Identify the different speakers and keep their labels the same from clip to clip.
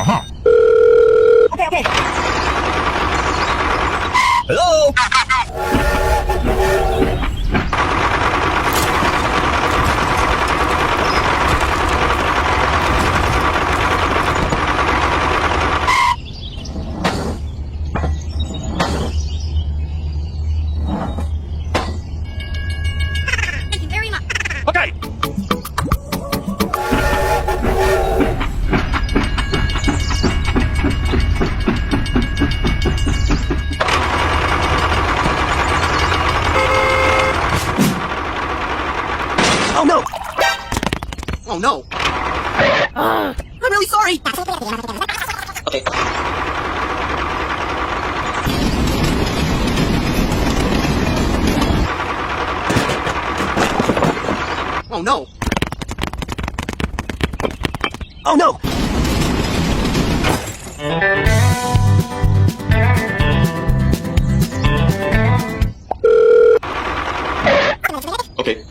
Speaker 1: Okay, okay.
Speaker 2: Hello?
Speaker 1: Thank you very much.
Speaker 2: Okay.
Speaker 3: Oh no! Oh no! I'm really sorry! Okay. Oh no! Oh no! Okay.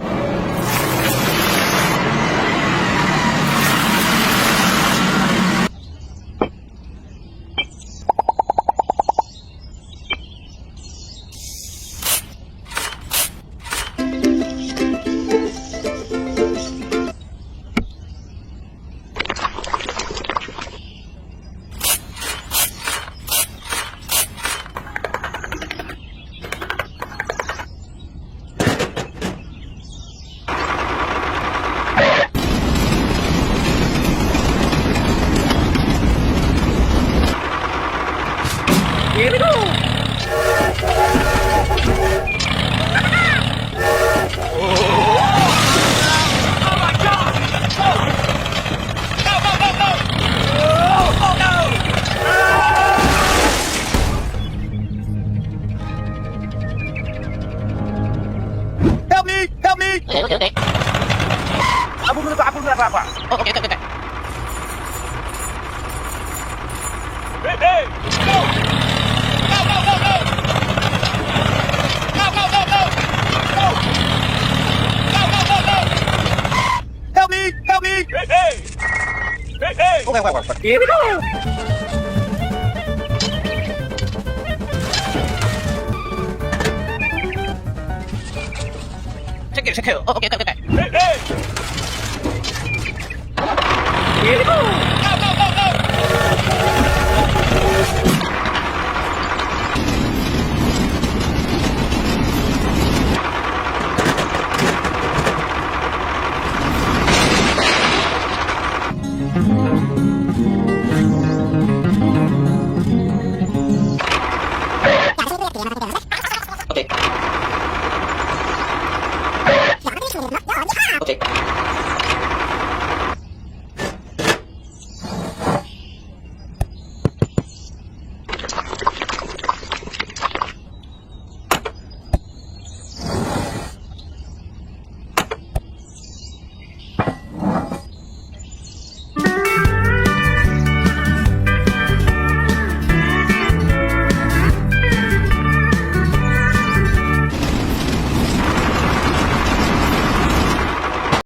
Speaker 3: Here we go!
Speaker 2: Oh my God! No, no, no, no! Oh no! Help me! Help me!
Speaker 3: Okay.
Speaker 2: Abol mo na ba?
Speaker 3: Oh, okay.
Speaker 2: Hey, hey! Go! Go, go, go, go! Go, go, go, go! Go! Go, go, go, go! Help me! Help me! Hey, hey! Hey, hey!
Speaker 3: Okay. Here we go! Check it. Oh, okay.
Speaker 2: Hey, hey!
Speaker 3: Here we go!